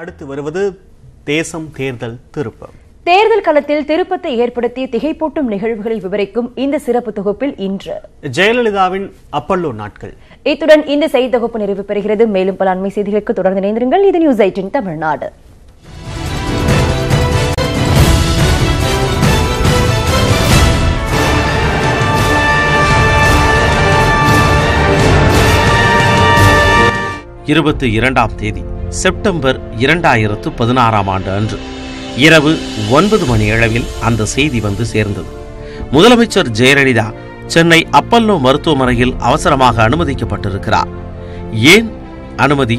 அடுத்து வருவது தேசம் தேர்தல் திருப்பம். தேர்தல் களத்தில் திருப்பத்தை ஏற்படுத்திய திகைப்பூட்டும் நிகழ்வுகளை விவரிக்கும் இந்த சிறப்பு தொகுப்பில் இன்று ஜெயலலிதாவின் அப்பல்லோ நாட்கள். இத்துடன் இந்த செய்தி தொகுப்பு நிறைவு பெறுகிறது. மேலும் பல அண்மை செய்திகளுக்கு தொடர்ந்து இணைந்திருங்கள். இது நியூஸ் 18 தமிழ்நாடு. தேதி செப்டம்பர் 2016 ஆண்டு அன்று இரவு 9 மணி அளவில் அந்த செய்தி வந்து சேர்ந்தது. முதலமைச்சர் ஜெயலலிதா சென்னை அப்பல்லோ மருத்துவமனையில் அவசரமாக அனுமதிக்கப்பட்டிருக்கிறார். ஏன் அனுமதி,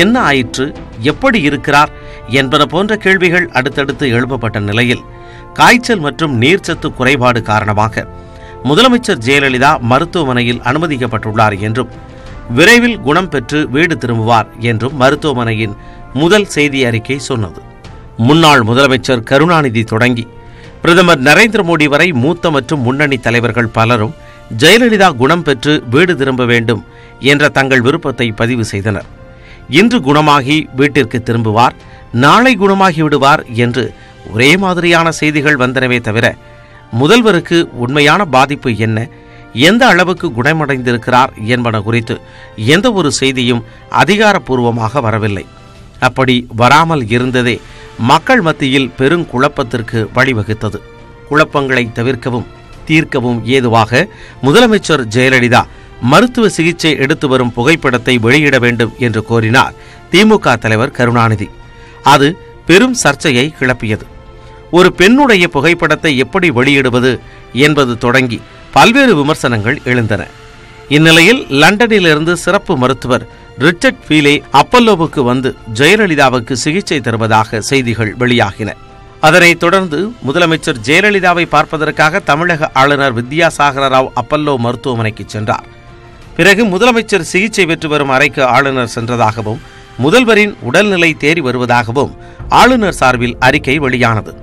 என்ன ஆயிற்று, எப்படி இருக்கிறார் என்பன போன்ற கேள்விகள் அடுத்தடுத்து எழுப்பப்பட்ட நிலையில் காய்ச்சல் மற்றும் நீர்ச்சத்து குறைபாடு காரணமாக முதலமைச்சர் ஜெயலலிதா மருத்துவமனையில் அனுமதிக்கப்பட்டுள்ளார் என்றும் விரைவில் குணம் பெற்று வீடு திரும்புவார் என்றும் மருத்துவமனையின் முதல் செய்தி அறிக்கை சொன்னது. முன்னாள் முதலமைச்சர் கருணாநிதி தொடங்கி பிரதமர் நரேந்திர மோடி வரை மூத்த மற்றும் முன்னணி தலைவர்கள் பலரும் ஜெயலலிதா குணம் பெற்று வீடு திரும்ப வேண்டும் என்ற தங்கள் விருப்பத்தை பதிவு செய்தனர். இன்று குணமாகி வீட்டிற்கு திரும்புவார், நாளை குணமாகி விடுவார் என்று ஒரே மாதிரியான செய்திகள் வந்தனவே தவிர முதல்வருக்கு உண்மையான பாதிப்பு என்ன, எந்த அளவுக்கு குணமடைந்திருக்கிறார் என்பன குறித்து எந்த ஒரு செய்தியும் அதிகாரப்பூர்வமாக வரவில்லை. அப்படி வராமல் இருந்ததே மக்கள் மத்தியில் பெருங்குழப்பத்திற்கு வழிவகுத்தது. குழப்பங்களை தவிர்க்கவும் தீர்க்கவும் ஏதுவாக முதலமைச்சர் ஜெயலலிதா மருத்துவ சிகிச்சை எடுத்து வரும் புகைப்படத்தை வெளியிட வேண்டும் என்று கோரினார் திமுக தலைவர் கருணாநிதி. அது பெரும் சர்ச்சையை கிளப்பியது. ஒரு பெண்ணுடைய புகைப்படத்தை எப்படி வெளியிடுவது என்பது தொடங்கி பல்வேறு விமர்சனங்கள் எழுந்தன. இந்நிலையில் லண்டனிலிருந்து சிறப்பு மருத்துவர் ரிச்சர்ட் ஃபீலே அப்பல்லோவுக்கு வந்து ஜெயலலிதாவுக்கு சிகிச்சை தருவதாக செய்திகள் வெளியாகின. அதனைத் தொடர்ந்து முதலமைச்சர் ஜெயலலிதாவை பார்ப்பதற்காக தமிழக ஆளுநர் வித்யாசாகர ராவ் அப்பல்லோ மருத்துவமனைக்கு சென்றார். பிறகு முதலமைச்சர் சிகிச்சை பெற்று வரும் அறைக்கு ஆளுநர் சென்றதாகவும் முதல்வரின் உடல்நிலை தேறி வருவதாகவும் ஆளுநர் சார்பில் அறிக்கை வெளியானது.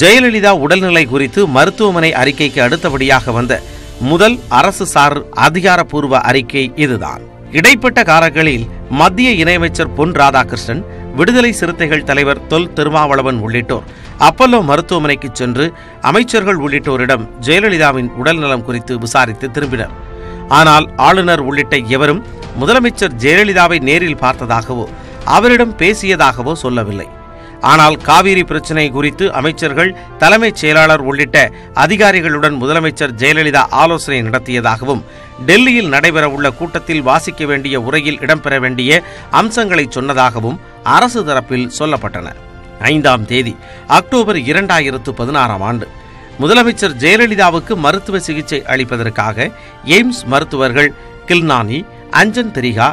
ஜெயலலிதா உடல்நிலை குறித்து மருத்துவமனை அறிக்கைக்கு அடுத்தபடியாக வந்த முதல் அரசு சார் அதிகாரப்பூர்வ அறிக்கை இதுதான். இடைப்பட்ட காலங்களில் மத்திய இணையமைச்சர் பொன் ராதாகிருஷ்ணன், விடுதலை சிறுத்தைகள் தலைவர் தொல் திருமாவளவன் உள்ளிட்டோர் அப்பல்லோ மருத்துவமனைக்கு சென்று அமைச்சர்கள் உள்ளிட்டோரிடம் ஜெயலலிதாவின் உடல்நலம் குறித்து விசாரித்து திரும்பினர். ஆனால் ஆளுநர் உள்ளிட்ட எவரும் முதலமைச்சர் ஜெயலலிதாவை நேரில் பார்த்ததாகவோ அவரிடம் பேசியதாகவோ சொல்லவில்லை. ஆனால் காவிரி பிரச்சினை குறித்து அமைச்சர்கள், தலைமைச் செயலாளர் உள்ளிட்ட அதிகாரிகளுடன் முதலமைச்சர் ஜெயலலிதா ஆலோசனை நடத்தியதாகவும் டெல்லியில் நடைபெறவுள்ள கூட்டத்தில் வாசிக்க வேண்டிய உரையில் இடம்பெற வேண்டிய அம்சங்களை சொன்னதாகவும் அரசு தரப்பில் சொல்லப்பட்டன. 5ஆம் தேதி அக்டோபர் 2016 ஆண்டு முதலமைச்சர் ஜெயலலிதாவுக்கு மருத்துவ சிகிச்சை அளிப்பதற்காக எய்ம்ஸ் மருத்துவர்கள் கில்னானி, அஞ்சன் திரிகா,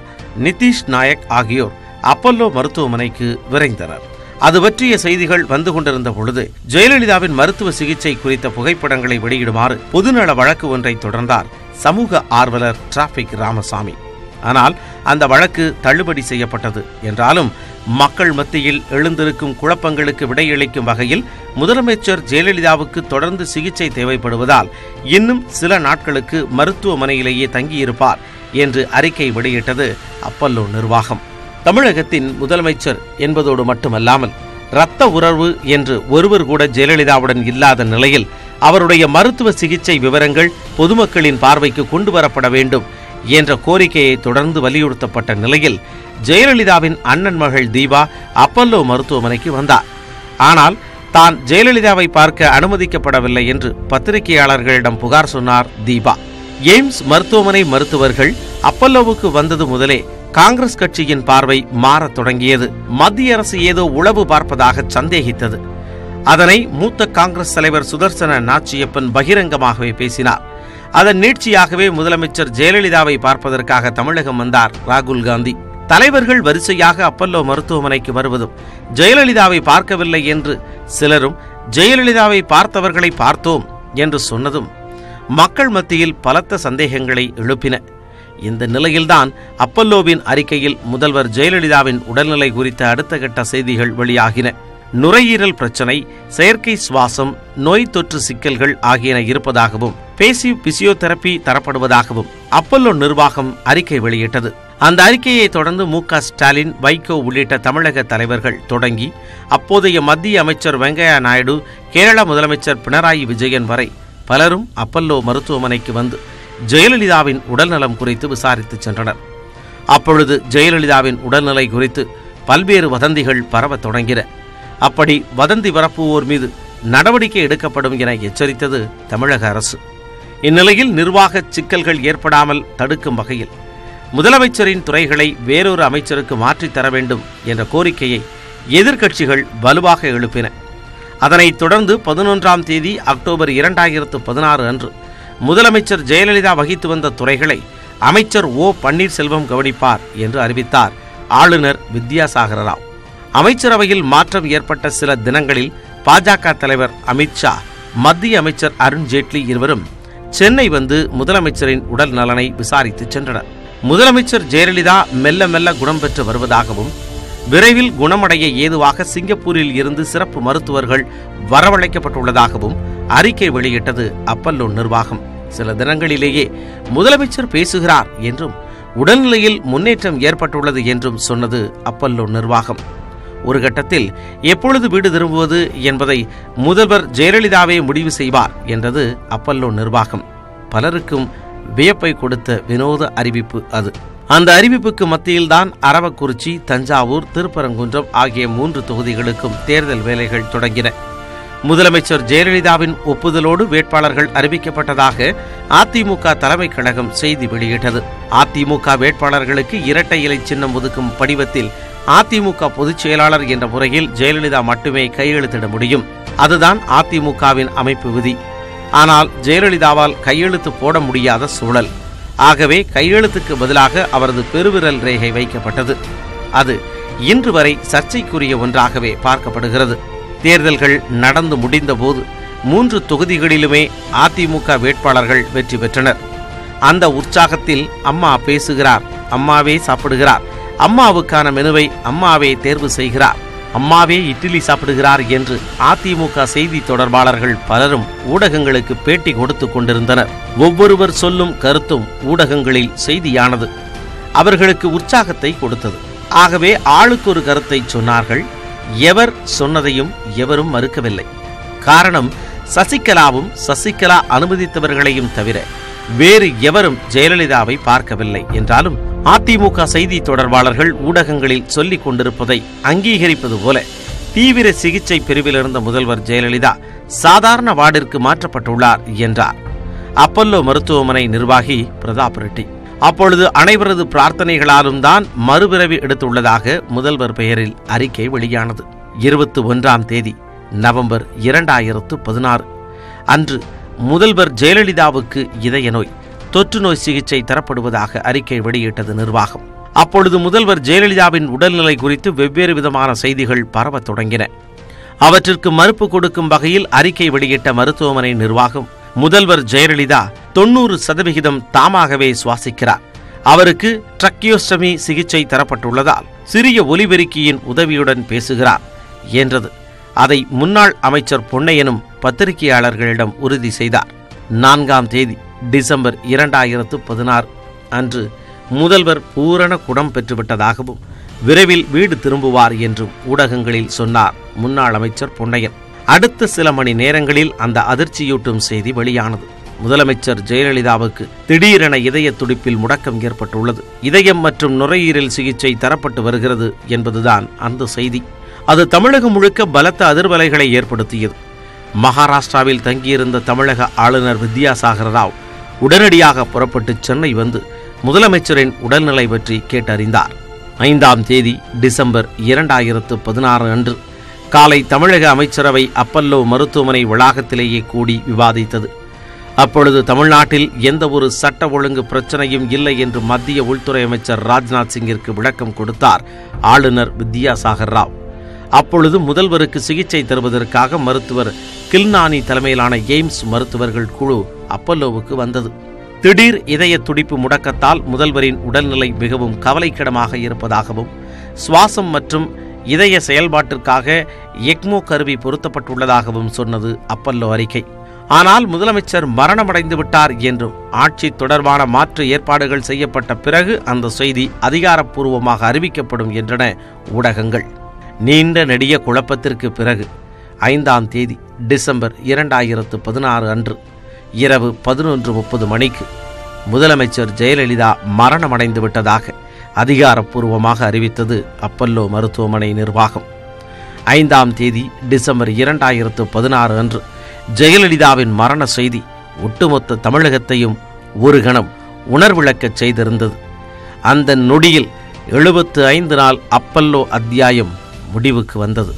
நிதிஷ் நாயக் ஆகியோர் அப்பல்லோ மருத்துவமனைக்கு விரைந்தனர். அது பற்றிய செய்திகள் வந்து கொண்டிருந்த பொழுது ஜெயலலிதாவின் மருத்துவ சிகிச்சை குறித்த புகைப்படங்களை வெளியிடுமாறு பொதுநல வழக்கு ஒன்றை தொடர்ந்தார் சமூக ஆர்வலர் டிராபிக் ராமசாமி. ஆனால் அந்த வழக்கு தள்ளுபடி செய்யப்பட்டது. என்றாலும் மக்கள் மத்தியில் எழுந்திருக்கும் குழப்பங்களுக்கு விடையளிக்கும் வகையில் முதலமைச்சர் ஜெயலலிதாவுக்கு தொடர்ந்து சிகிச்சை தேவைப்படுவதால் இன்னும் சில நாட்களுக்கு மருத்துவமனையிலேயே தங்கியிருப்பார் என்று அறிக்கை வெளியிட்டது அப்பல்லோ நிர்வாகம். தமிழகத்தின் முதலமைச்சர் என்பதோடு மட்டுமல்லாமல் இரத்த உறவு என்று ஒருவர் கூட ஜெயலலிதாவுடன் இல்லாத நிலையில் அவருடைய மருத்துவ சிகிச்சை விவரங்கள் பொதுமக்களின் பார்வைக்கு கொண்டு வரப்பட வேண்டும் என்ற கோரிக்கையை தொடர்ந்து வலியுறுத்தப்பட்ட நிலையில் ஜெயலலிதாவின் அண்ணன் மகள் தீபா அப்பல்லோ மருத்துவமனைக்கு வந்தார். ஆனால் தான் ஜெயலலிதாவை பார்க்க அனுமதிக்கப்படவில்லை என்று பத்திரிகையாளர்களிடம் புகார் சொன்னார் தீபா. எய்ம்ஸ் மருத்துவமனை மருத்துவர்கள் அப்பல்லோவுக்கு வந்தது முதலே காங்கிரஸ் கட்சியின் பார்வை மாறத் தொடங்கியது. மத்திய அரசு ஏதோ உளவு பார்ப்பதாக சந்தேகித்தது. அதனை மூத்த காங்கிரஸ் தலைவர் சுதர்சன நாச்சியப்பன் பகிரங்கமாகவே பேசினார். அதன் நீட்சியாகவே முதலமைச்சர் ஜெயலலிதாவை பார்ப்பதற்காக தமிழகம் வந்தார் ராகுல் காந்தி. தலைவர்கள் வரிசையாக அப்பல்லோ மருத்துவமனைக்கு வருவதும் ஜெயலலிதாவை பார்க்கவில்லை என்று சிலரும் ஜெயலலிதாவை பார்த்தவர்களை பார்த்தோம் என்று சொன்னதும் மக்கள் மத்தியில் பலத்த சந்தேகங்களை எழுப்பின. இந்த நிலையில்தான் அப்பல்லோவின் அறிக்கையில் முதல்வர் ஜெயலலிதாவின் உடல்நிலை குறித்த அடுத்த கட்ட செய்திகள் வெளியாகின. நுரையீரல் பிரச்சனை, செயற்கை சுவாசம், நோய் தொற்று சிக்கல்கள் ஆகியன இருப்பதாகவும் பேசிவ் பிசியோதெரபி தரப்படுவதாகவும் அப்பல்லோ நிர்வாகம் அறிக்கை வெளியிட்டது. அந்த அறிக்கையை தொடர்ந்து மு.க. ஸ்டாலின், வைகோ உள்ளிட்ட தமிழக தலைவர்கள் தொடங்கி அப்போதைய மத்திய அமைச்சர் வெங்கையா நாயுடு, கேரள முதலமைச்சர் பினராயி விஜயன் வரை பலரும் அப்பல்லோ மருத்துவமனைக்கு வந்து ஜெயலலிதாவின் உடல்நலம் குறித்து விசாரித்து சென்றனர். அப்பொழுது ஜெயலலிதாவின் உடல்நிலை குறித்து பல்வேறு வதந்திகள் பரவத் தொடங்கின. அப்படி வதந்தி பரப்புவோர் மீது நடவடிக்கை எடுக்கப்படும் என எச்சரித்தது தமிழக அரசு. இந்நிலையில் நிர்வாக சிக்கல்கள் ஏற்படாமல் தடுக்கும் வகையில் முதலமைச்சரின் துறைகளை வேறொரு அமைச்சருக்கு மாற்றித் தர வேண்டும் என்ற கோரிக்கையை எதிர்க்கட்சிகள் வலுவாக எழுப்பின. அதனைத் தொடர்ந்து 11ஆம் தேதி அக்டோபர் 2016 அன்று முதலமைச்சர் ஜெயலலிதா வகித்து வந்த துறைகளை அமைச்சர் ஓ. பன்னீர்செல்வம் கவனிப்பார் என்று அறிவித்தார் ஆளுநர் வித்யாசாகர ராவ். அமைச்சரவையில் மாற்றம் ஏற்பட்ட சில தினங்களில் பாஜக தலைவர் அமித்ஷா, மத்திய அமைச்சர் அருண்ஜேட்லி இருவரும் சென்னை வந்து முதலமைச்சரின் உடல் நலனை விசாரித்து சென்றனர். முதலமைச்சர் ஜெயலலிதா மெல்ல மெல்ல குணம் பெற்று வருவதாகவும், விரைவில் குணமடைய ஏதுவாக சிங்கப்பூரில் இருந்து சிறப்பு மருத்துவர்கள் வரவழைக்கப்பட்டுள்ளதாகவும் அறிக்கை வெளியிட்டது அப்பல்லோ நிர்வாகம். சில தினங்களிலேயே முதலமைச்சர் பேசுகிறார் என்றும் உடல்நிலையில் முன்னேற்றம் ஏற்பட்டுள்ளது என்றும் சொன்னது அப்பல்லோ நிர்வாகம். ஒரு கட்டத்தில் எப்பொழுது வீடு திரும்புவது என்பதை முதல்வர் ஜெயலலிதாவே முடிவு செய்வார் என்றது அப்பல்லோ நிர்வாகம். பலருக்கும் வியப்பை கொடுத்த வினோத அறிவிப்பு அது. அந்த அறிவிப்புக்கு மத்தியில்தான் அரவக்குறிச்சி, தஞ்சாவூர், திருப்பரங்குன்றம் ஆகிய 3 தொகுதிகளுக்கும் தேர்தல் வேலைகள் தொடங்கின. முதலமைச்சர் ஜெயலலிதாவின் ஒப்புதலோடு வேட்பாளர்கள் அறிவிக்கப்பட்டதாக அதிமுக தலைமை கழகம் செய்தி வெளியிட்டது. அதிமுக வேட்பாளர்களுக்கு இரட்டை இலை சின்னம் ஒதுக்கும் படிவத்தில் அதிமுக பொதுச் செயலாளர் என்ற முறையில் ஜெயலலிதா மட்டுமே கையெழுத்திட முடியும். அதுதான் அதிமுகவின் அமைப்பு விதி. ஆனால் ஜெயலலிதாவால் கையெழுத்து போட முடியாத சூழல். ஆகவே கையெழுத்துக்கு பதிலாக அவரது பெருவிரல் ரேகை வைக்கப்பட்டது. அது இன்று வரை சர்ச்சைக்குரிய ஒன்றாகவே பார்க்கப்படுகிறது. தேர்தல்கள் நடந்து முடிந்த போது 3 தொகுதிகளிலுமே அதிமுக வேட்பாளர்கள் வெற்றி பெற்றனர். அந்த உற்சாகத்தில் அம்மா பேசுகிறார், அம்மாவே சாப்பிடுகிறார், அம்மாவுக்கான மெனுவை அம்மாவே தேர்வு செய்கிறார், அம்மாவே இட்லி சாப்பிடுகிறார் என்று அதிமுக செய்தி தொடர்பாளர்கள் பலரும் ஊடகங்களுக்கு பேட்டி கொடுத்து கொண்டிருந்தனர். ஒவ்வொருவர் சொல்லும் கருத்தும் ஊடகங்களில் செய்தியானது. அவர்களுக்கு உற்சாகத்தை கொடுத்தது. ஆகவே ஆளுக்கு ஒரு கருத்தை சொன்னார்கள். எவர் சொன்னதையும் எவரும் மறுக்கவில்லை. காரணம், சசிகலாவும் சசிகலா அனுமதித்தவர்களையும் தவிர வேறு எவரும் ஜெயலலிதாவை பார்க்கவில்லை என்றாலும் அதிமுக செய்தி தொடர்பாளர்கள் ஊடகங்களில் சொல்லிக் கொண்டிருப்பதை அங்கீகரிப்பது போல தீவிர சிகிச்சை பிரிவில் இருந்த முதல்வர் ஜெயலலிதா சாதாரண வார்டிற்கு மாற்றப்பட்டுள்ளார் என்றார் அப்பல்லோ மருத்துவமனை நிர்வாகி பிரதாப் ரெட்டி. அப்பொழுது அனைவரது பிரார்த்தனைகளாலும் தான் மறுபிறவி எடுத்துள்ளதாக முதல்வர் பெயரில் அறிக்கை வெளியானது. 21ஆம் தேதி நவம்பர் 2016 அன்று முதல்வர் ஜெயலலிதாவுக்கு இதய நோய், தொற்று நோய் சிகிச்சை தரப்படுவதாக அறிக்கை வெளியிட்டது நிர்வாகம். அப்பொழுது முதல்வர் ஜெயலலிதாவின் உடல்நிலை குறித்து வெவ்வேறு விதமான செய்திகள் பரவத் தொடங்கின. அவற்றிற்கு மறுப்பு கொடுக்கும் வகையில் அறிக்கை வெளியிட்ட மருத்துவமனை நிர்வாகம், முதல்வர் ஜெயலலிதா 90% தாமாகவே சுவாசிக்கிறார், அவருக்கு ட்ரக்கியோஸ்டமி சிகிச்சை தரப்பட்டுள்ளதால் சிறிய ஒலிபெருக்கியின் உதவியுடன் பேசுகிறார் என்றது. அதை முன்னாள் அமைச்சர் பொன்னையனும் பத்திரிகையாளர்களிடம் உறுதி செய்தார். 4ஆம் தேதி டிசம்பர் 2016 அன்று முதல்வர் பூரண குணம் பெற்றுவிட்டதாகவும் விரைவில் வீடு திரும்புவார் என்றும் ஊடகங்களில் சொன்னார் முன்னாள் அமைச்சர் பொன்னையன். அடுத்த சில மணி நேரங்களில் அந்த அதிர்ச்சியூட்டும் செய்தி வெளியானது. முதலமைச்சர் ஜெயலலிதாவுக்கு திடீரென இதய துடிப்பில் முடக்கம் ஏற்பட்டுள்ளது, இதயம் மற்றும் நுரையீரல் சிகிச்சை தரப்பட்டு வருகிறது என்பதுதான் அந்த செய்தி. அது தமிழகம் முழுக்க பலத்த அதிர்வலைகளை ஏற்படுத்தியது. மகாராஷ்டிராவில் தங்கியிருந்த தமிழக ஆளுநர் வித்யாசாகர ராவ் உடனடியாக புறப்பட்டு சென்னை வந்து முதலமைச்சரின் உடல்நிலை பற்றி கேட்டறிந்தார். 5ஆம் தேதி டிசம்பர் 2016 அன்று காலை தமிழக அமைச்சரவை அப்பல்லோ மருத்துவமனை வளாகத்திலேயே கூடி விவாதித்தது. அப்பொழுது தமிழ்நாட்டில் எந்த ஒரு சட்ட ஒழுங்கு பிரச்சனையும் இல்லை என்று மத்திய உள்துறை அமைச்சர் ராஜ்நாத் சிங்கிற்கு விளக்கம் கொடுத்தார் ஆளுநர் வித்யாசாகர் ராவ். அப்பொழுது முதல்வருக்கு சிகிச்சை தருவதற்காக மருத்துவர் கில்னானி தலைமையிலான எய்ம்ஸ் மருத்துவர்கள் குழு அப்பல்லோவுக்கு வந்தது. திடீர் இதய துடிப்பு முடக்கத்தால் முதல்வரின் உடல்நிலை மிகவும் கவலைக்கிடமாக இருப்பதாகவும், சுவாசம் மற்றும் இதய செயல்பாட்டிற்காக எக்மோ கருவி பொருத்தப்பட்டுள்ளதாகவும் சொன்னது அப்பல்லோ அறிக்கை. ஆனால் முதலமைச்சர் மரணமடைந்து விட்டார் என்றும் ஆட்சி தொடர்பான மாற்று ஏற்பாடுகள் செய்யப்பட்ட பிறகு அந்த செய்தி அதிகாரப்பூர்வமாக அறிவிக்கப்படும் என்றன ஊடகங்கள். நீண்ட நெடிய குழப்பத்திற்கு பிறகு 5ஆம் தேதி டிசம்பர் 2016 அன்று இரவு 11:30 மணிக்கு முதலமைச்சர் ஜெயலலிதா மரணமடைந்து விட்டதாக அதிகாரப்பூர்வமாக அறிவித்தது அப்பல்லோ மருத்துவமனை நிர்வாகம். 5ஆம் தேதி டிசம்பர் 2016 அன்று ஜெயலலிதாவின் மரண செய்தி ஒட்டுமொத்த தமிழகத்தையும் ஒரு கணம் உணர்விழக்கச் செய்திருந்தது. அந்த நொடியில் 75 நாள் அப்பல்லோ அத்தியாயம் முடிவுக்கு வந்தது.